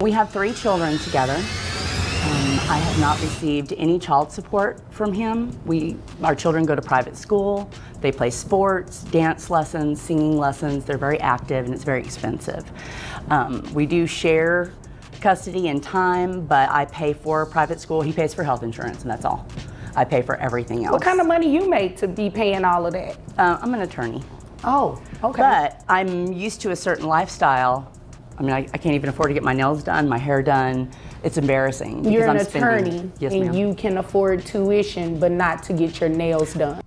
We have 3 children together. I have not received any child support from him. Our children go to private school, they play sports, dance lessons, singing lessons. They're very active and it's very expensive. We do share custody and time, but I pay for private school. He pays for health insurance and that's all. I pay for everything else. What kind of money you make to be paying all of that? I'm an attorney. Oh, okay. But I'm used to a certain lifestyle. I mean, I can't even afford to get my nails done, my hair done. It's embarrassing. You're an attorney, yes, and ma'am. you can afford tuition, but not to get your nails done.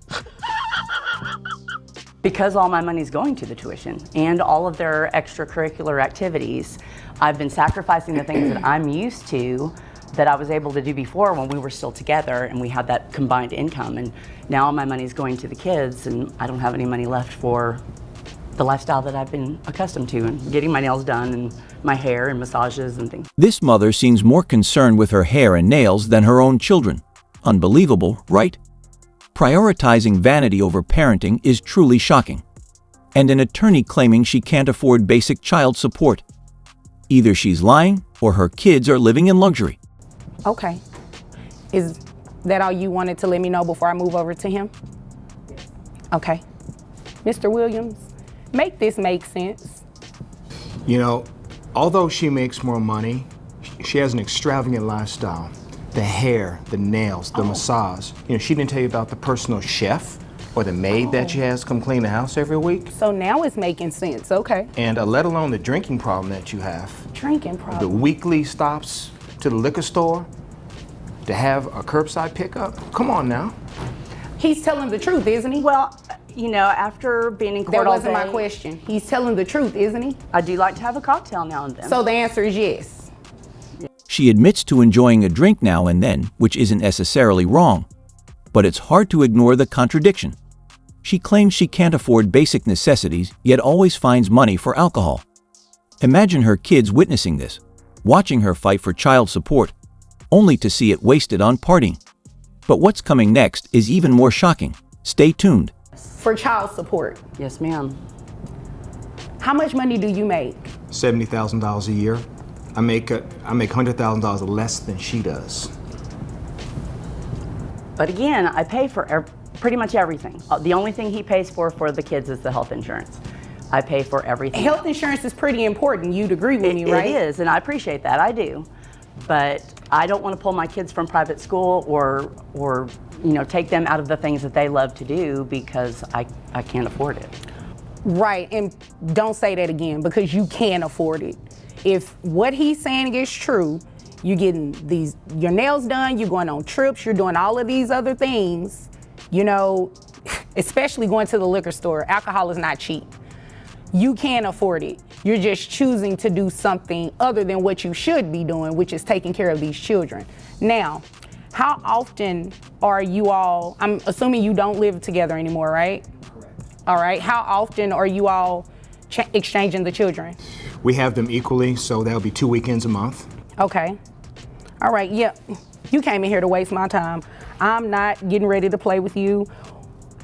Because all my money's going to the tuition and all of their extracurricular activities, I've been sacrificing the things that I'm used to that I was able to do before when we were still together and we had that combined income. And now all my money's going to the kids and I don't have any money left for the lifestyle that I've been accustomed to and getting my nails done and my hair and massages and things. This mother seems more concerned with her hair and nails than her own children. Unbelievable, right? Prioritizing vanity over parenting is truly shocking. And an attorney claiming she can't afford basic child support. Either she's lying or her kids are living in luxury. Okay. Is that all you wanted to let me know before I move over to him? Okay. Mr. Williams, make this make sense. You know, although she makes more money, she has an extravagant lifestyle. The hair, the nails, the massage. You know, she didn't tell you about the personal chef or the maid that she has come clean the house every week. So now it's making sense, okay. And let alone the drinking problem that you have. Drinking The problem. weekly stops to the liquor store to have a curbside pickup. Come on now. He's telling the truth, isn't he? Well, you know, after being in court That all wasn't day, my question. He's telling the truth, isn't he? I do like to have a cocktail now and then. So the answer is yes. She admits to enjoying a drink now and then, which isn't necessarily wrong. But it's hard to ignore the contradiction. She claims she can't afford basic necessities, yet always finds money for alcohol. Imagine her kids witnessing this, watching her fight for child support, only to see it wasted on partying. But what's coming next is even more shocking. Stay tuned. For child support. Yes, ma'am. How much money do you make? $70,000 a year. I make $100,000 less than she does. But again, I pay for pretty much everything. The only thing he pays for the kids is the health insurance. I pay for everything. Health insurance is pretty important. You'd agree with me, right? It is, and I appreciate that. I do. But I don't want to pull my kids from private school or you know, take them out of the things that they love to do because I can't afford it. Right, and don't say that again because you can afford it. If what he's saying is true, you're getting your nails done, you're going on trips, you're doing all of these other things, you know, especially going to the liquor store. Alcohol is not cheap. You can afford it. You're just choosing to do something other than what you should be doing, which is taking care of these children. Now, how often are you all, I'm assuming you don't live together anymore, right? Correct. All right, how often are you all exchanging the children? We have them equally, so that'll be 2 weekends a month. Okay. All right, yeah, you came in here to waste my time. I'm not getting ready to play with you.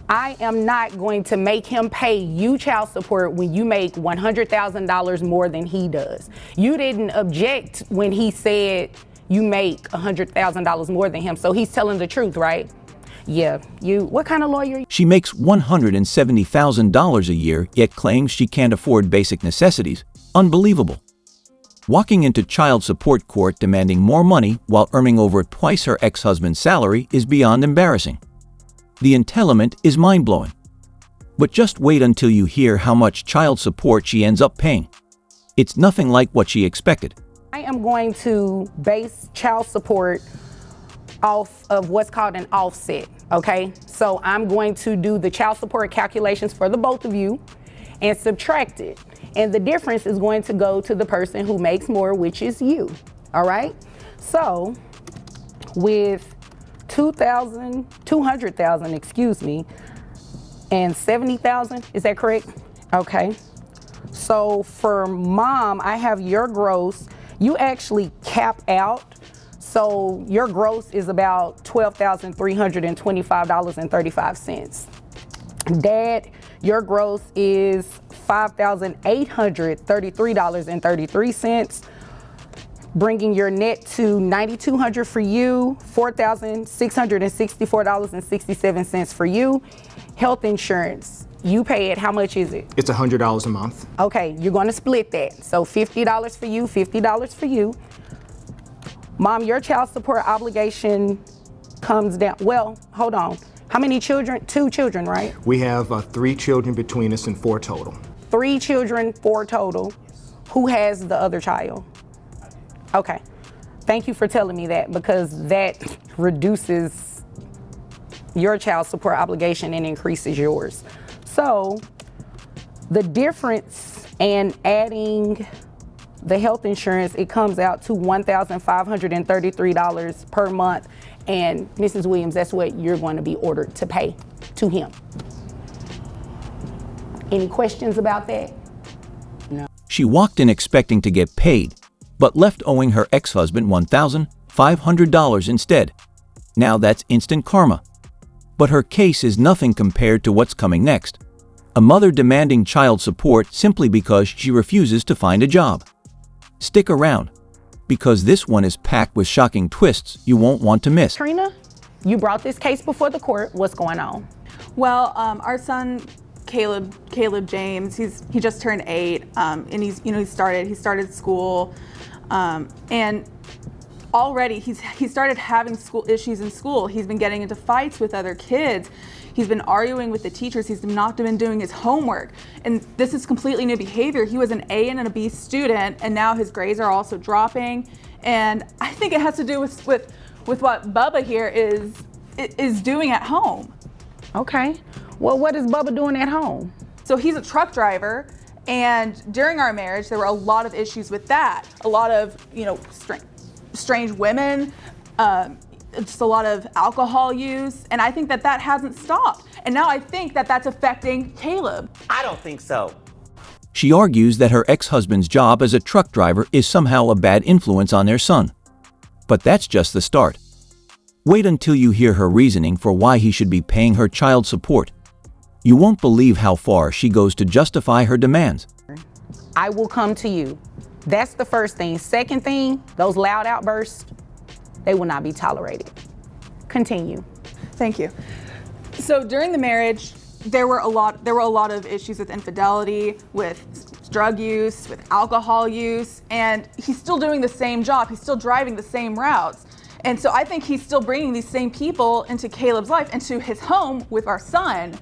I am not going to make him pay you child support when you make $100,000 more than he does. You didn't object when he said you make $100,000 more than him, so he's telling the truth, right? Yeah, what kind of lawyer are you? She makes $170,000 a year, yet claims she can't afford basic necessities. Unbelievable. Walking into child support court demanding more money while earning over twice her ex-husband's salary is beyond embarrassing. The entitlement is mind-blowing. But just wait until you hear how much child support she ends up paying. It's nothing like what she expected. I am going to base child support off of what's called an offset, okay? So I'm going to do the child support calculations for the both of you and subtract it. And the difference is going to go to the person who makes more, which is you, all right? So with $200,000, excuse me, and $70,000, is that correct? Okay. So for mom, I have your gross. You actually cap out. So your gross is about $12,325.35. Dad, your gross is $5,833.33. bringing your net to $9,200 for you, $4,664.67 for you. Health insurance, you pay it, how much is it? It's $100 a month. Okay, you're gonna split that. So $50 for you, $50 for you. Mom, your child support obligation comes down, well, hold on. How many children? 2 children, right? We have 3 children between us and 4 total. 3 children, 4 total. Who has the other child? Okay, thank you for telling me that, because that reduces your child support obligation and increases yours. So the difference in adding the health insurance, it comes out to $1,533 per month. And Mrs. Williams, that's what you're going to be ordered to pay to him. Any questions about that? She walked in expecting to get paid, but left owing her ex-husband $1,500 instead. Now that's instant karma. But her case is nothing compared to what's coming next. A mother demanding child support simply because she refuses to find a job. Stick around, because this one is packed with shocking twists you won't want to miss. Trina, you brought this case before the court. What's going on? Well, our son Caleb James, he just turned 8, and he started school, and already he started having school issues in school. He's been getting into fights with other kids. He's been arguing with the teachers. He's not been doing his homework. And this is completely new behavior. He was an A and a B student, and now his grades are also dropping. And I think it has to do with what Bubba here is doing at home. Okay. Well, what is Bubba doing at home? So he's a truck driver, and during our marriage, there were a lot of issues with that. A lot of, strange women, just a lot of alcohol use, and I think that hasn't stopped. And now I think that that's affecting Caleb. I don't think so. She argues that her ex-husband's job as a truck driver is somehow a bad influence on their son. But that's just the start. Wait until you hear her reasoning for why he should be paying her child support. You won't believe how far she goes to justify her demands. I will come to you. That's the first thing. Second thing, those loud outbursts, they will not be tolerated. Continue. Thank you. So during the marriage, there were a lot of issues with infidelity, with drug use, with alcohol use, and he's still doing the same job. He's still driving the same routes. And so I think he's still bringing these same people into Caleb's life, into his home with our son.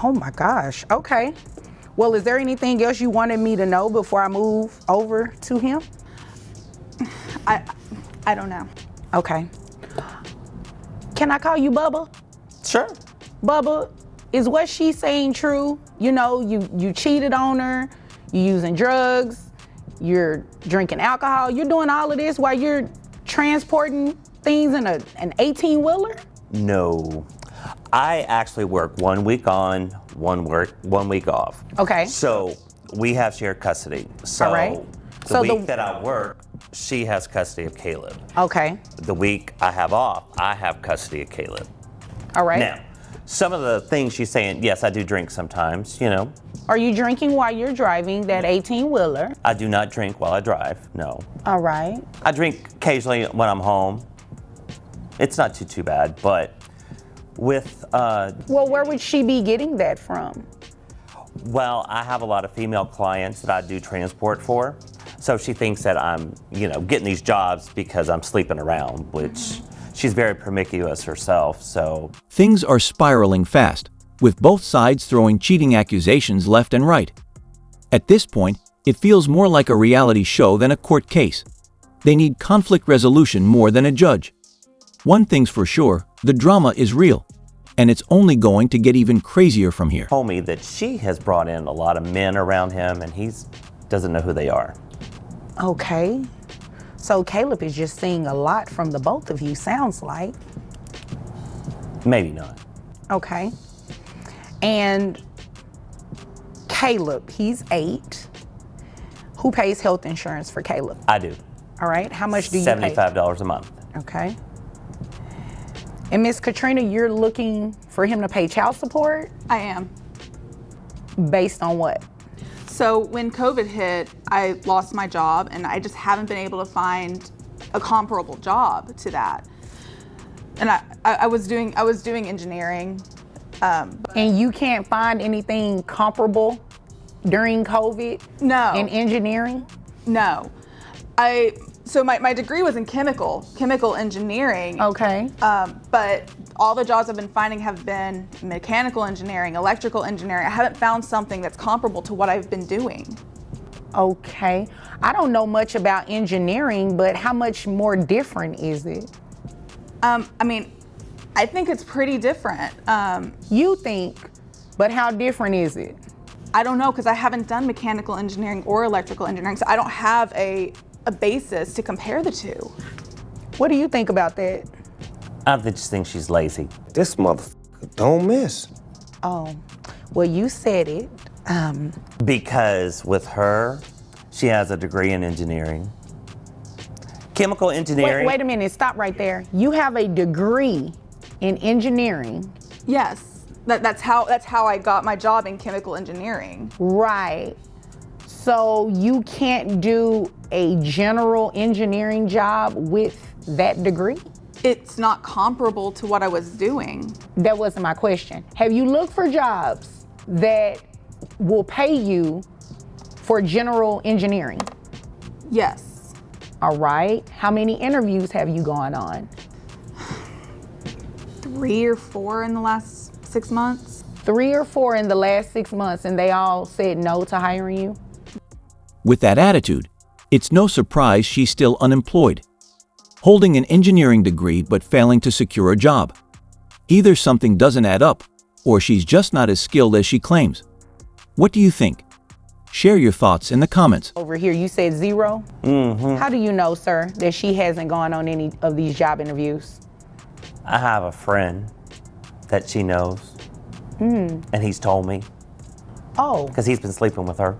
Oh my gosh, okay. Well, is there anything else you wanted me to know before I move over to him? I don't know. Okay. Can I call you Bubba? Sure. Bubba, is what she's saying true? You cheated on her, you're using drugs, you're drinking alcohol, you're doing all of this while you're transporting things in an 18-wheeler? No. I actually work 1 week on, 1 week off. Okay. So we have shared custody. So All right. the week that I work, she has custody of Caleb. Okay. The week I have off, I have custody of Caleb. All right. Now, some of the things she's saying, yes, I do drink sometimes, Are you drinking while you're driving that 18-wheeler? I do not drink while I drive, no. All right. I drink occasionally when I'm home. It's not too bad, but with... Well, where would she be getting that from? Well, I have a lot of female clients that I do transport for. So she thinks that I'm, getting these jobs because I'm sleeping around, which she's very promiscuous herself, so. Things are spiraling fast, with both sides throwing cheating accusations left and right. At this point, it feels more like a reality show than a court case. They need conflict resolution more than a judge. One thing's for sure, the drama is real, and it's only going to get even crazier from here. Told me that she has brought in a lot of men around him and he doesn't know who they are. Okay. So Caleb is just seeing a lot from the both of you, sounds like. Maybe not. Okay. And Caleb, he's 8. Who pays health insurance for Caleb? I do. All right. How much do you pay? $75 a month. Okay. And Miss Katrina, you're looking for him to pay child support? I am. Based on what? So when COVID hit, I lost my job, and I just haven't been able to find a comparable job to that. And I was doing engineering. And you can't find anything comparable during COVID? No. In engineering? No. So my degree was in chemical engineering. Okay. But all the jobs I've been finding have been mechanical engineering, electrical engineering. I haven't found something that's comparable to what I've been doing. Okay. I don't know much about engineering, but how much more different is it? I mean, I think it's pretty different. You think, but how different is it? I don't know, because I haven't done mechanical engineering or electrical engineering, so I don't have a basis to compare the two. What do you think about that? I just think she's lazy. This motherfucker don't miss. Oh, well, you said it. Because with her, she has a degree in engineering. Chemical engineering. Wait a minute, stop right there. You have a degree in engineering. Yes, that's how I got my job in chemical engineering. Right. So you can't do a general engineering job with that degree? It's not comparable to what I was doing. That wasn't my question. Have you looked for jobs that will pay you for general engineering? Yes. All right. How many interviews have you gone on? 3 or 4 in the last 6 months. 3 or 4 in the last 6 months, and they all said no to hiring you? With that attitude, it's no surprise she's still unemployed, holding an engineering degree but failing to secure a job. Either something doesn't add up, or she's just not as skilled as she claims. What do you think? Share your thoughts in the comments. Over here, you said 0? Mm-hmm. How do you know, sir, that she hasn't gone on any of these job interviews? I have a friend that she knows, and he's told me, Oh. because he's been sleeping with her.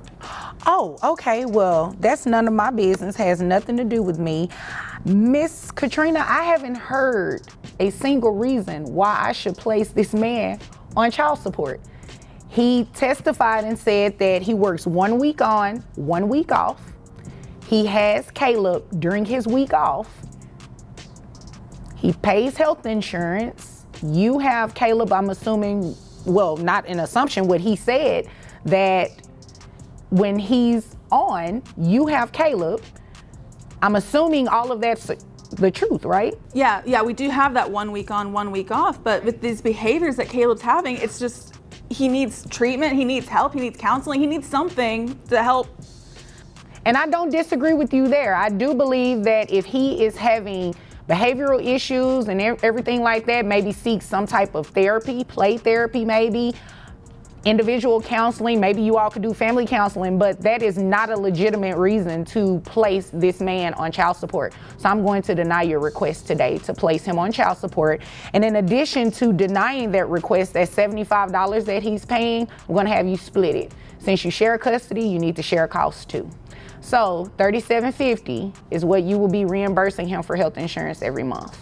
Oh, okay. Well, that's none of my business. Has nothing to do with me. Miss Katrina, I haven't heard a single reason why I should place this man on child support. He testified and said that he works 1 week on, 1 week off. He has Caleb during his week off. He pays health insurance. You have Caleb, I'm assuming, well, not an assumption, what he said, that when he's on, you have Caleb. I'm assuming all of that's the truth, right? Yeah, we do have that 1 week on, 1 week off, but with these behaviors that Caleb's having, it's just, he needs treatment, he needs help, he needs counseling, he needs something to help. And I don't disagree with you there. I do believe that if he is having behavioral issues and everything like that, maybe seek some type of therapy, play therapy maybe, individual counseling, maybe you all could do family counseling, but that is not a legitimate reason to place this man on child support. So I'm going to deny your request today to place him on child support. And in addition to denying that request, that $75 that he's paying, I'm going to have you split it. Since you share custody, you need to share costs too. So $37.50 is what you will be reimbursing him for health insurance every month.